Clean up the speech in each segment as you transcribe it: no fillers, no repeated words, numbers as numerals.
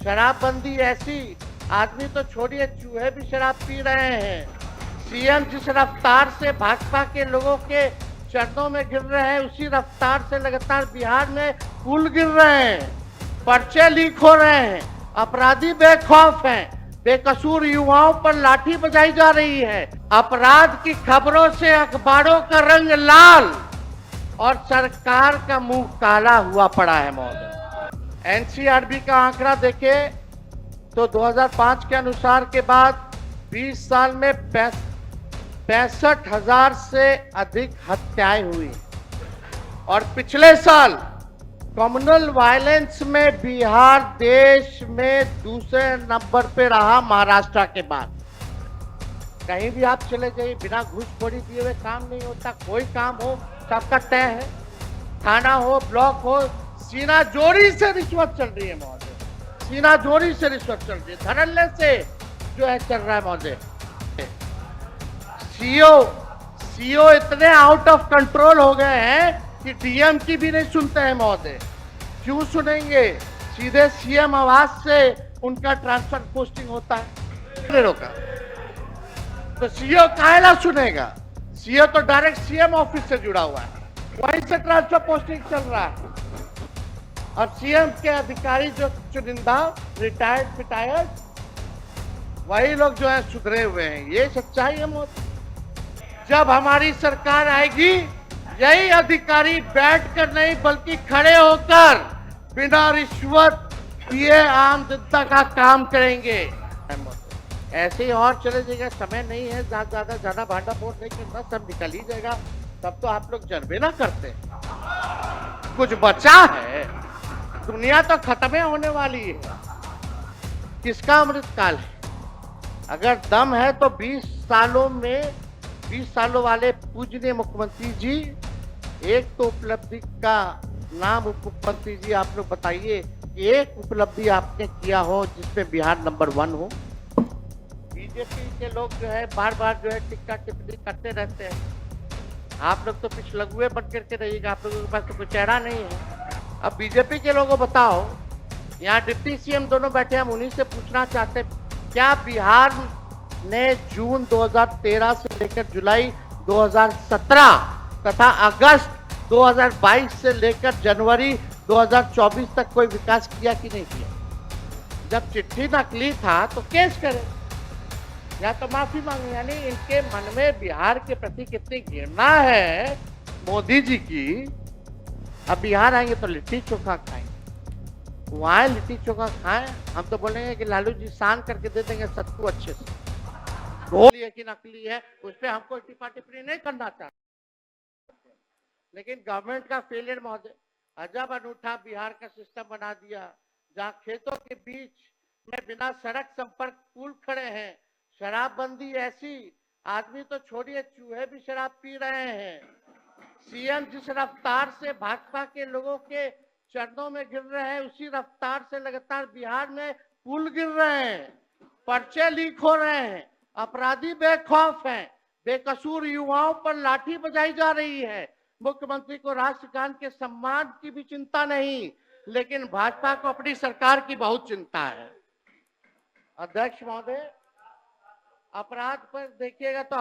शराबबंदी ऐसी, आदमी तो छोड़िए चूहे भी शराब पी रहे हैं। सीएम जिस रफ्तार से भाजपा के लोगों के चरणों में गिर रहे हैं, उसी रफ्तार से लगातार बिहार में पुल गिर रहे हैं, पर्चे लीक हो रहे हैं, अपराधी बेखौफ हैं, बेकसूर युवाओं पर लाठी बजाई जा रही है। अपराध की खबरों से अखबारों का रंग लाल और सरकार का मुंह काला हुआ पड़ा है महोदय। एनसीआरबी का आंकड़ा देखे तो 2005 के अनुसार के बाद 20 साल में 65,000 से अधिक हत्याएं हुई और पिछले साल कम्युनल वायलेंस में बिहार देश में दूसरे नंबर पे रहा महाराष्ट्र के बाद। कहीं भी आप चले जाइए, बिना घूसखोरी दिए हुए काम नहीं होता। कोई काम हो सबका तय है, थाना हो, ब्लॉक हो, सीना जोड़ी से रिश्वत चल रही है महोदय, सीना जोड़ी से रिश्वत चल रही है, धड़ल्ले से जो है चल रहा है महोदय। सीओ इतने आउट ऑफ कंट्रोल हो गए हैं कि डीएम की भी नहीं सुनते हैं महोदय। क्यों सुनेंगे? सीधे सीएम आवास से उनका ट्रांसफर पोस्टिंग होता है। रोका तो सीओ काहेला सुनेगा? सीओ तो डायरेक्ट सीएम ऑफिस से जुड़ा हुआ है, वहीं से ट्रांसफर पोस्टिंग चल रहा है। और सीएम के अधिकारी जो चुनिंदा रिटायर्ड वही लोग जो है सुधरे हुए हैं। ये सच्चाई है मोदी। जब हमारी सरकार आएगी, यही अधिकारी बैठकर नहीं बल्कि खड़े होकर बिना रिश्वत दिए आम जनता का काम करेंगे। ऐसे ही और चले जाएगा, समय नहीं है ज्यादा भांडा फोड़ नहीं करना, सब निकल ही जाएगा। तब तो आप लोग जनबे ना करते। कुछ बचा है? दुनिया तो खत्म होने वाली है, किसका अमृतकाल है? अगर दम है तो 20 सालों वाले पूजनीय मुख्यमंत्री जी, एक तो उपलब्धि का नाम मुख्यमंत्री जी आप लोग बताइए, एक उपलब्धि आपने किया हो जिसमें बिहार नंबर 1 हो। बीजेपी के लोग जो है बार बार जो है टिक्का टिप्पणी करते रहते हैं। आप लोग तो पिछलगुए बन करके रहिएगा, आप लोगों के पास तो कोई चेहरा नहीं है। अब बीजेपी के लोगों बताओ, यहाँ डिप्टी सीएम दोनों बैठे, हम उन्हीं से पूछना चाहते हैं, क्या बिहार ने जून 2013 से लेकर जुलाई 2017 तथा अगस्त 2022 से लेकर जनवरी 2024 तक कोई विकास किया कि नहीं किया? जब चिट्ठी नकली था तो केस करें या तो माफी मांगे। यानी इनके मन में बिहार के प्रति कितनी घृणा है मोदी जी की। अब बिहार आएंगे तो लिट्टी चोखा खाएंगे, वहां लिट्टी चोखा खाएं, हम तो बोलेंगे कि लालू जी सान करके दे देंगे सत्तू अच्छे से। बोलिए कि नकली है, उस पर हमको टिप्पा टिप्पणी नहीं करना चाहते, लेकिन गवर्नमेंट का फेलियर महोदय। अजब अनूठा बिहार का सिस्टम बना दिया, जहां खेतों के बीच में बिना सड़क संपर्क पुल खड़े हैं। शराबबंदी ऐसी, आदमी तो छोड़िए चूहे भी शराब पी रहे हैं। सीएम जिस रफ्तार से भाजपा के लोगों के चरणों में गिर रहे हैं, उसी रफ्तार से लगातार बिहार में पुल गिर रहे हैं, पर्चे लीक हो रहे हैं, अपराधी बेखौफ हैं, बेकसूर युवाओं पर लाठी बजाई जा रही है। मुख्यमंत्री को राष्ट्रगान के सम्मान की भी चिंता नहीं, लेकिन भाजपा को अपनी सरकार की बहुत चिंता है। अध्यक्ष महोदय, अपराध पर देखिएगा तो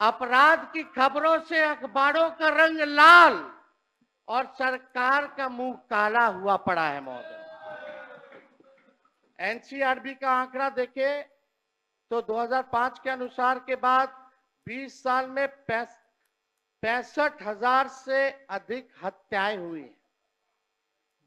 अपराध की खबरों से अखबारों का रंग लाल और सरकार का मुंह काला हुआ पड़ा है महोदय। एनसीआरबी का आंकड़ा देखे तो 2005 के अनुसार के बाद 20 साल में 65,000 से अधिक हत्याएं हुई।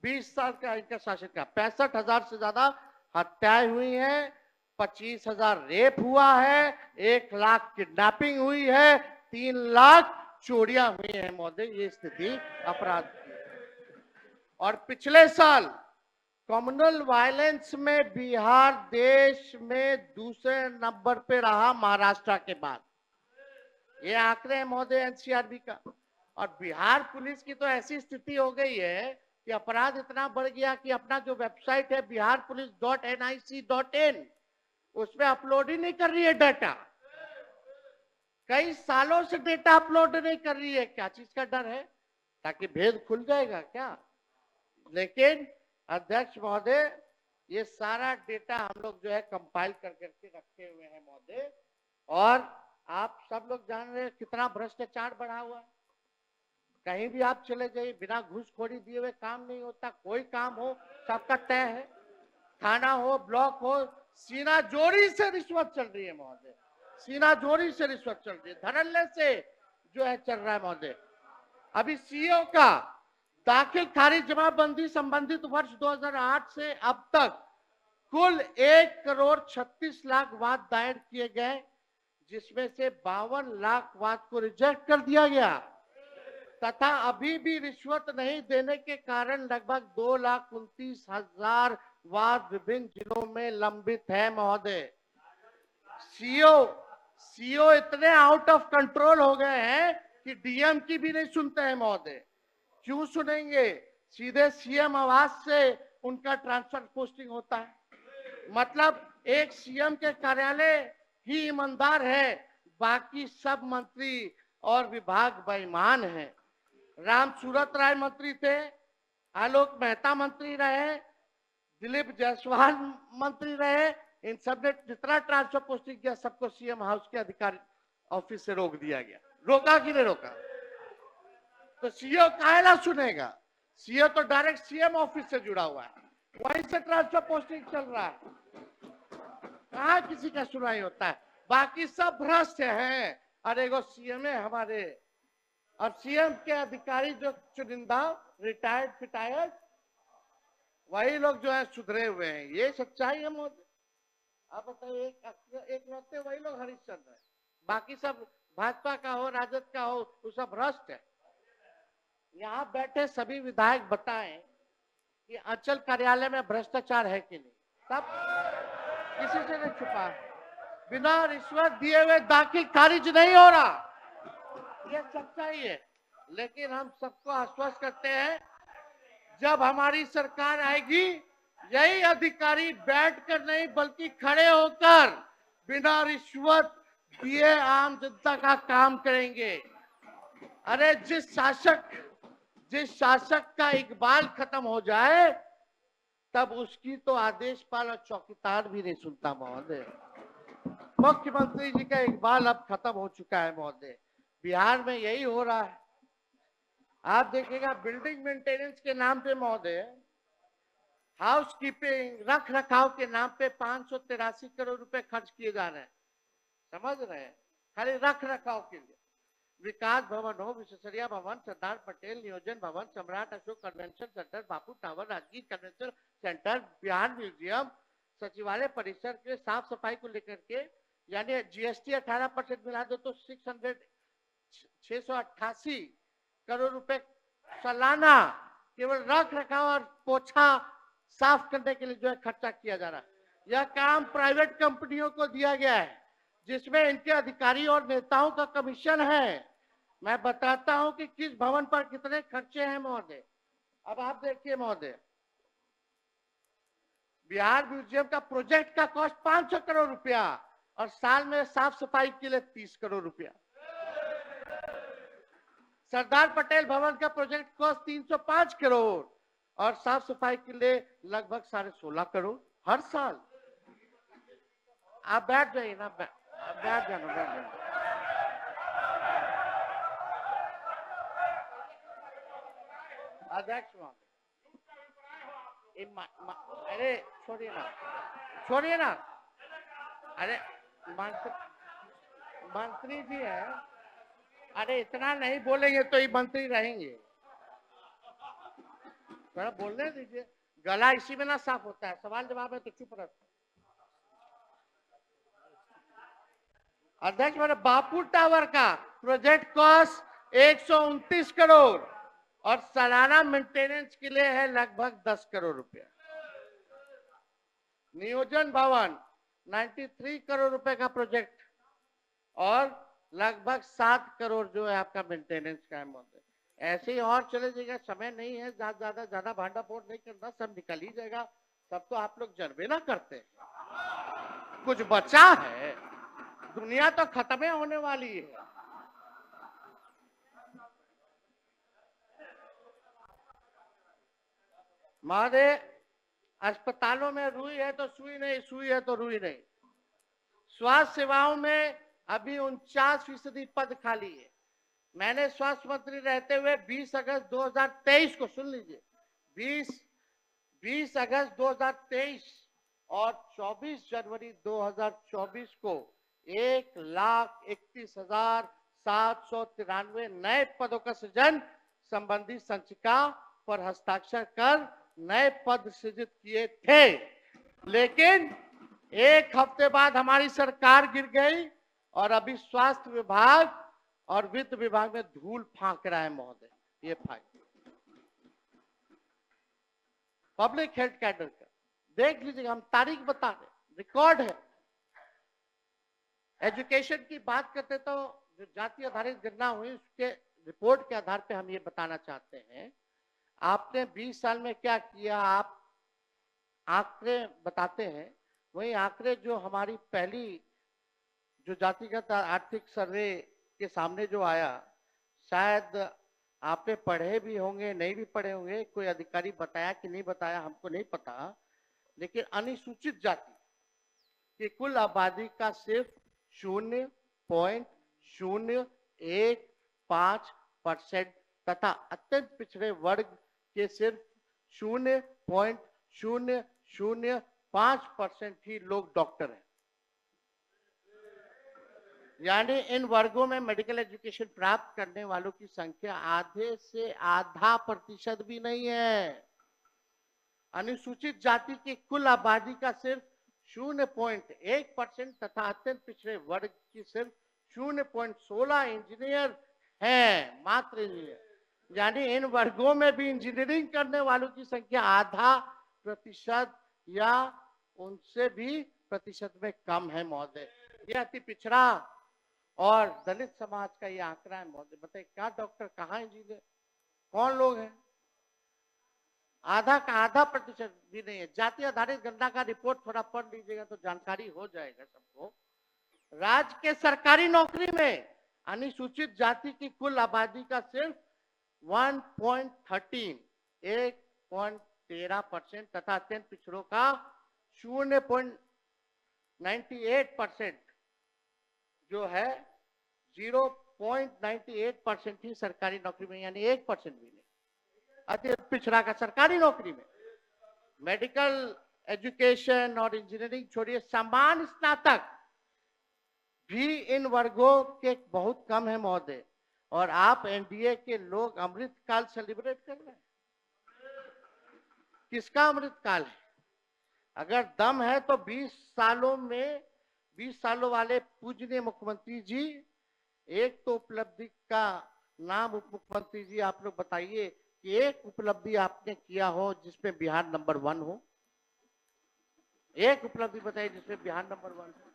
20 साल का इनका शासन का 65,000 से ज्यादा हत्याएं हुई हैं, 25,000 रेप हुआ है, 1 लाख किडनैपिंग हुई है, 3 लाख चोरियां हुई हैं महोदय। ये स्थिति अपराध की। और पिछले साल कम्युनल वायलेंस में बिहार देश में दूसरे नंबर पे रहा महाराष्ट्र के बाद। ये आंकड़े हैं महोदय एनसीआरबी का। और बिहार पुलिस की तो ऐसी स्थिति हो गई है कि अपराध इतना बढ़ गया कि अपना जो वेबसाइट है biharpolice.nic.in, उसमें अपलोड ही नहीं कर रही है डाटा। कई सालों से डेटा अपलोड नहीं कर रही है। क्या चीज का डर है? ताकि भेद खुल जाएगा क्या? लेकिन अध्यक्ष महोदय, ये सारा डेटा हम लोग जो है कंपाइल कर करके रखे हुए हैं महोदय, और आप सब लोग जान रहे हैं कितना भ्रष्टाचार बढ़ा हुआ है। कहीं भी आप चले जाइए, बिना घूसखोरी दिए हुए काम नहीं होता। कोई काम हो सबका तय है, थाना हो, ब्लॉक हो, सीना जोरी से रिश्वत चल रही है महोदय, सीना जोरी से रिश्वत चल रही है, धड़ल्ले से जो है चल रहा है महोदय। अभी सीओ का दाखिल खारिज जमाबंदी संबंधित वर्ष 2008 से अब तक कुल 1,36,00,000 वाद दायर किए गए, जिसमें से 52 लाख वाद को रिजेक्ट कर दिया गया तथा अभी भी रिश्वत नहीं देने के कारण लगभग 2,29,000 वाद विभिन्न जिलों में लंबित है महोदय। सीओ इतने आउट ऑफ कंट्रोल हो गए हैं कि डीएम की भी नहीं सुनते हैं महोदय। क्यों सुनेंगे? सीधे सीएम आवास से उनका ट्रांसफर पोस्टिंग होता है। मतलब एक सीएम के कार्यालय ही ईमानदार है, बाकी सब मंत्री और विभाग बेईमान हैं। राम सूरत राय मंत्री थे, आलोक मेहता मंत्री रहे, दिलीप जायसवाल मंत्री रहे, इन सब ने जितना ट्रांसफर पोस्टिंग किया सबको सीएम हाउस के अधिकारी ऑफिस से रोक दिया गया। रोका कि नहीं रोका? तो सीओ काहेला सुनेगा? सीओ तो डायरेक्ट सीएम ऑफिस से जुड़ा हुआ है, वहीं से ट्रांसफर पोस्टिंग चल रहा है। कहाँ किसी का सुनाई होता है? बाकी सब भ्रष्ट हैं। अरे वो सीएम है हमारे, और सीएम के अधिकारी जो चुनिंदा रिटायर्ड फिटायर्ड, वही लोग जो है सुधरे हुए हैं। ये सच्चाई है मोदी। आप बताइए, एक लौते वही लोग हरिश्चंद्र है, बाकी सब भाजपा का हो, राजद का हो, वो सब भ्रष्ट है। यहाँ बैठे सभी विधायक बताएं कि अंचल कार्यालय में भ्रष्टाचार है कि नहीं। सब किसी से नहीं छुपा है। बिना रिश्वत दिए हुए दाखिल खारिज नहीं हो रहा, ये सच्चाई है। लेकिन हम सबको आश्वस्त करते हैं, जब हमारी सरकार आएगी, यही अधिकारी बैठकर नहीं बल्कि खड़े होकर बिना रिश्वत दिए आम जनता का काम करेंगे। अरे जिस शासक का इकबाल खत्म हो जाए, तब उसकी तो आदेशपाल और चौकीदार भी नहीं सुनता महोदय। मुख्यमंत्री जी का इकबाल अब खत्म हो चुका है महोदय। बिहार में यही हो रहा है। आप देखिएगा, बिल्डिंग मेंटेनेंस के नाम पे महोदय, हाउस कीपिंग रख रखाव के नाम पे 583 करोड़ रुपए खर्च किए जा रहे हैं। समझ रहे हैं? खाली रख रखाव के लिए। विकास भवन हो, विश्वेश्वरैया भवन, Sardar Patel Niyojan Bhawan, Samrat Ashok convention centre, Bapu tower, Rajgir convention centre, Bihar museum, सचिवालय परिसर के साफ सफाई को लेकर के, यानी जीएसटी 18% मिला दो तो 688 करोड़ रुपए सालाना केवल रख रखाव और पोछा साफ करने के लिए जो है खर्चा किया जा रहा है। यह काम प्राइवेट कंपनियों को दिया गया है, जिसमें इनके अधिकारी और नेताओं का कमीशन है। मैं बताता हूं कि किस भवन पर कितने खर्चे हैं महोदय। अब आप देखिए महोदय, बिहार म्यूजियम का प्रोजेक्ट का कॉस्ट 500 करोड़ रुपया और साल में साफ सफाई के लिए 30 करोड़ रुपया। सरदार पटेल भवन का प्रोजेक्ट कॉस्ट 305 करोड़ और साफ सफाई के लिए लगभग 16.5 करोड़ हर साल। आप बैठ जाइए ना, बैठ जाना। अध्यक्ष अरे छोड़िए ना। अरे मंत्री जी है, अरे इतना नहीं बोलेंगे तो ये मंत्री रहेंगे। थोड़ा बोलने दीजिए, गला इसी में ना साफ होता है। सवाल जवाब है तो चुप रहता। अध्यक्ष, मेरे बापू टावर का प्रोजेक्ट कॉस्ट 129 करोड़ और सालाना मेंटेनेंस के लिए है लगभग 10 करोड़ रुपया। नियोजन भवन 93 करोड़ रुपए का प्रोजेक्ट और लगभग 7 करोड़ जो है आपका मेंटेनेंस का अमाउंट है। ऐसे ही और चले जाएगा, समय नहीं है, ज्यादा भांडा फोड़ नहीं करना, सब निकल ही जाएगा। सब तो आप लोग जरबे ना करते, कुछ बचा है? दुनिया तो खत्म होने वाली है। महोदय, अस्पतालों में रुई है तो सुई नहीं, सुई है तो रुई नहीं। स्वास्थ्य सेवाओं में अभी 49% पद खाली है। मैंने स्वास्थ्य मंत्री रहते हुए 20 अगस्त 2023 को, सुन लीजिए, 20 अगस्त 2023 और 24 जनवरी 2024 को 1,31,793 नए पदों का सृजन संबंधी संचिका पर हस्ताक्षर कर नए पद सृजित किए थे। लेकिन एक हफ्ते बाद हमारी सरकार गिर गई और अभी स्वास्थ्य विभाग और वित्त विभाग में धूल फांक रहा है महोदय। ये फाइल पब्लिक हेल्थ कैडर का देख लीजिएगा, हम तारीख बता रहे, रिकॉर्ड है। एजुकेशन की बात करते तो जो जाति आधारित गणना हुई उसके रिपोर्ट के आधार पे हम ये बताना चाहते हैं, आपने 20 साल में क्या किया, आप आंकड़े बताते हैं। वही आंकड़े जो हमारी पहली जो जातिगत आर्थिक सर्वे के सामने जो आया, शायद आपने पढ़े भी होंगे, नहीं भी पढ़े होंगे, कोई अधिकारी बताया कि नहीं बताया हमको नहीं पता, लेकिन अनुसूचित जाति की कुल आबादी का सिर्फ 0.015% तथा अत्यंत पिछड़े वर्ग के सिर्फ 0.005% ही लोग डॉक्टर हैं। यानी इन वर्गों में मेडिकल एजुकेशन प्राप्त करने वालों की संख्या आधे से आधा प्रतिशत भी नहीं है। अनुसूचित जाति की कुल आबादी का सिर्फ 0.1% तथा अत्यंत पिछड़े वर्ग की सिर्फ 0.16 इंजीनियर हैं, मात्र इंजीनियर। यानी इन वर्गों में भी इंजीनियरिंग करने वालों की संख्या आधा प्रतिशत या उनसे भी प्रतिशत में कम है महोदय। यह अति पिछड़ा और दलित समाज का ये आंकड़ा है महोदय। बताइए क्या डॉक्टर, कहाँ इंजीनियर, कौन लोग हैं? आधा का आधा प्रतिशत भी नहीं है। जाति आधारित गणना का रिपोर्ट थोड़ा पढ़ लीजिएगा तो जानकारी हो जाएगा सबको। राज्य के सरकारी नौकरी में अनुसूचित जाति की कुल आबादी का सिर्फ 1.13% तथा अत्यंत पिछड़ों का 0.98% जो है 0.98% ही सरकारी नौकरी में, यानी 1% भी नहीं। अति पिछड़ा का सरकारी नौकरी में। मेडिकल एजुकेशन और इंजीनियरिंग छोड़िए, सामान्य स्नातक भी इन वर्गों के बहुत कम है महोदय। और आप एनडीए के लोग अमृत काल सेलिब्रेट कर रहे हैं। किसका अमृत काल है? अगर दम है तो 20 सालों वाले पूजनीय मुख्यमंत्री जी, एक तो उपलब्धि का नाम उप मुख्यमंत्री जी आप लोग बताइए कि एक उपलब्धि आपने किया हो जिसमें बिहार नंबर 1 हो। एक उपलब्धि बताइए जिसमें बिहार नंबर 1 हो।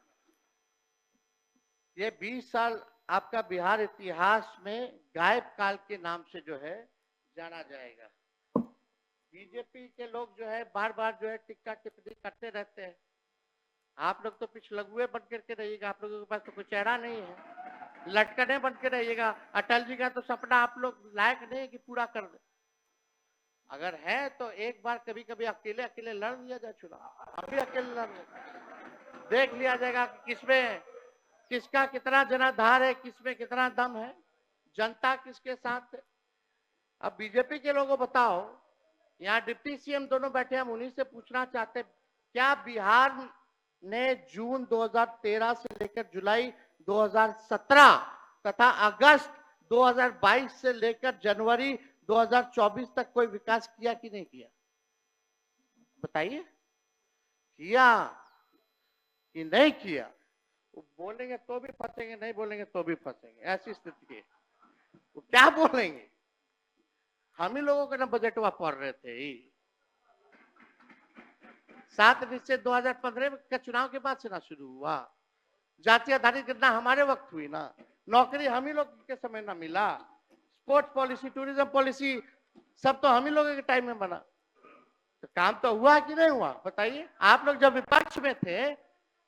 ये 20 साल आपका बिहार इतिहास में गायब काल के नाम से जो है जाना जाएगा। बीजेपी के लोग जो है बार बार जो है टिक्का टिप्पणी करते रहते हैं। आप लोग तो पिछलगुए बन करके रहिएगा, आप लोगों के पास तो कोई चेहरा नहीं है, लटकने बन के रहिएगा। अटल जी का तो सपना आप लोग लायक नहीं है कि पूरा कर दे। अगर है तो एक बार कभी कभी अकेले अकेले लड़ लिया जाए चुनाव, अभी अकेले लड़ देख लिया जाएगा किसमें किसका कितना जनाधार है, किसमें कितना दम है, जनता किसके साथ है। अब बीजेपी के लोगों बताओ, यहाँ डिप्टी सीएम दोनों बैठे, हम उन्हीं से पूछना चाहते हैं, क्या बिहार ने जून 2013 से लेकर जुलाई 2017 तथा अगस्त 2022 से लेकर जनवरी 2024 तक कोई विकास किया कि नहीं किया? बताइए, किया कि नहीं किया? बोलेंगे तो भी फंसेंगे, नहीं बोलेंगे तो भी फंसेंगे, ऐसी स्थिति है। वो क्या बोलेंगे? हम ही लोगों के ना बजटवा पढ़ रहे थे। 7 निश्चय 2015 का चुनाव के बाद से ना शुरू हुआ। जाति आधारित गणना हमारे वक्त हुई ना, नौकरी हम ही लोग के समय ना मिला, स्पोर्ट्स पॉलिसी, टूरिज्म पॉलिसी सब तो हम ही लोगों के टाइम में बना। तो काम तो हुआ कि नहीं हुआ? बताइए। आप लोग जब विपक्ष में थे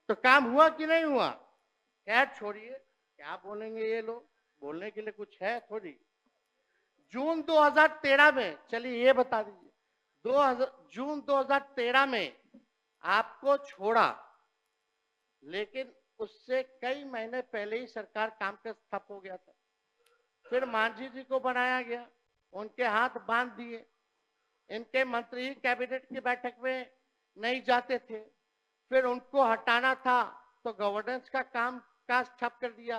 तो काम हुआ कि नहीं हुआ? खैर छोड़िए, क्या बोलेंगे ये लोग, बोलने के लिए कुछ है थोड़ी। जून 2013 में, चलिए ये बता दीजिए, जून 2013 में आपको छोड़ा, लेकिन उससे कई महीने पहले ही सरकार काम पे ठप हो गया था। फिर मांझी जी को बनाया गया, उनके हाथ बांध दिए, इनके मंत्री कैबिनेट की बैठक में नहीं जाते थे। फिर उनको हटाना था तो गवर्नेंस का काम काज ठप कर दिया।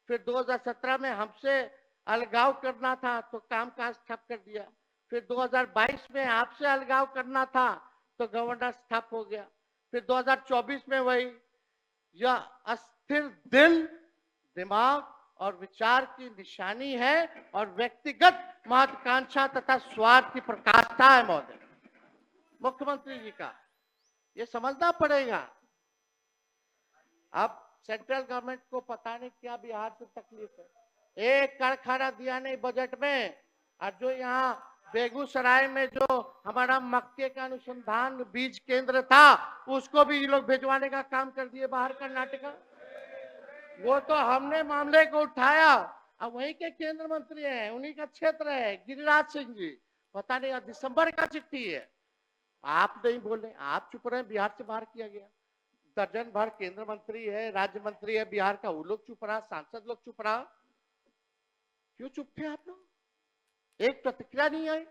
फिर 2017 में हमसे अलगाव करना था तो काम काज ठप कर दिया। फिर 2022 में आपसे अलगाव करना था तो गवर्नेंस ठप हो गया। फिर 2024 में वही, यह अस्थिर दिल, दिमाग और विचार की निशानी है और व्यक्तिगत महत्वाकांक्षा तथा स्वार्थ की प्रकाशता है। महोदय, मुख्यमंत्री जी का ये समझना पड़ेगा। अब सेंट्रल गवर्नमेंट को पता नहीं क्या बिहार से तकलीफ है। एक कारखाना दिया नहीं बजट में, और जो यहाँ बेगूसराय में जो हमारा मक्के का अनुसंधान बीज केंद्र था, उसको भी ये लोग भिजवाने का काम कर दिए बाहर कर्नाटका। वो तो हमने मामले को उठाया, अब वहीं के केंद्र मंत्री हैं, उन्हीं का क्षेत्र है, गिरिराज सिंह जी। पता नहीं दिसंबर का चिट्ठी है, आप नहीं बोले, आप चुप रहे। बिहार से बाहर किया गया, दर्जन भर केंद्र मंत्री है, राज्य मंत्री है बिहार का, वो लोग चुप रहा, सांसद लोग चुप रहा। क्यों चुप थे आप लोग? एक प्रतिक्रिया नहीं आई।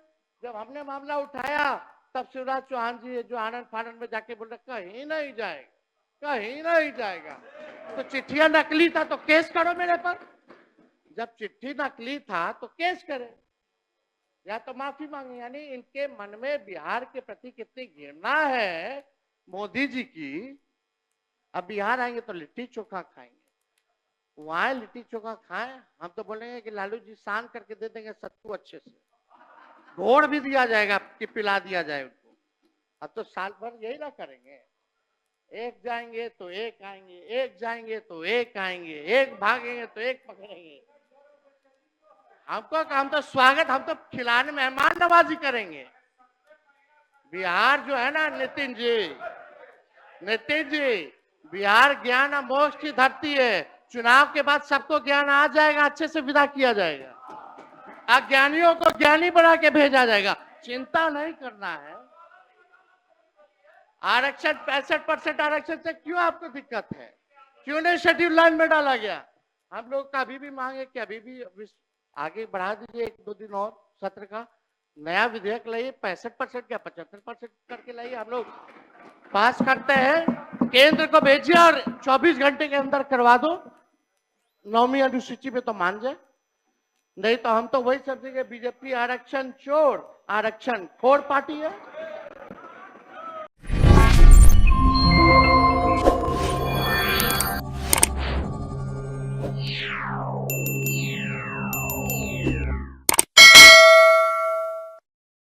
जब हमने मामला उठाया तब शिवराज चौहान जी जो आनंद फानंद में जाके बोल रहे कहीं नहीं जाएगा, कहीं नहीं जाएगा। तो चिट्ठियां नकली था तो केस करो मेरे पर। जब चिट्ठी नकली था तो केस करे या तो माफी मांगे। यानी इनके मन में बिहार के प्रति कितनी घृणा है मोदी जी की। अब बिहार आएंगे तो लिट्टी चोखा खाएंगे, वहां लिट्टी चोखा खाएं, हम तो बोलेंगे कि लालू जी सान करके दे देंगे सत्तू अच्छे से, घोड़ भी दिया जाएगा कि पिला दिया जाए उनको। अब तो साल भर यही ना करेंगे, एक जाएंगे तो एक आएंगे, एक जाएंगे तो एक आएंगे, एक भागेंगे तो एक पकड़ेंगे। हम तो स्वागत, हम तो खिलाने मेहमान नवाजी करेंगे। बिहार जो है ना नितिन जी, बिहार ज्ञान और मोक्ष की धरती है। चुनाव के बाद सबको ज्ञान आ जाएगा, अच्छे से विदा किया जाएगा, अज्ञानियों को ज्ञानी बना के भेजा जाएगा। चिंता नहीं करना है। आरक्षण 65% आरक्षण से क्यों आपको दिक्कत है? क्यों नहीं शेड्यूल लाइन में डाला गया? हम लोग का अभी भी मांगे कि अभी भी आगे बढ़ा दीजिए, 1-2 दिन और सत्र का नया विधेयक लाइए, 65% या 75% करके लाइए, हम लोग पास करते हैं। केंद्र को भेजिए और 24 घंटे के अंदर करवा दो। 9वीं अनुसूची में तो मान जाए, नहीं तो हम तो वही समझेंगे बीजेपी आरक्षण चोर, आरक्षण खोर पार्टी है।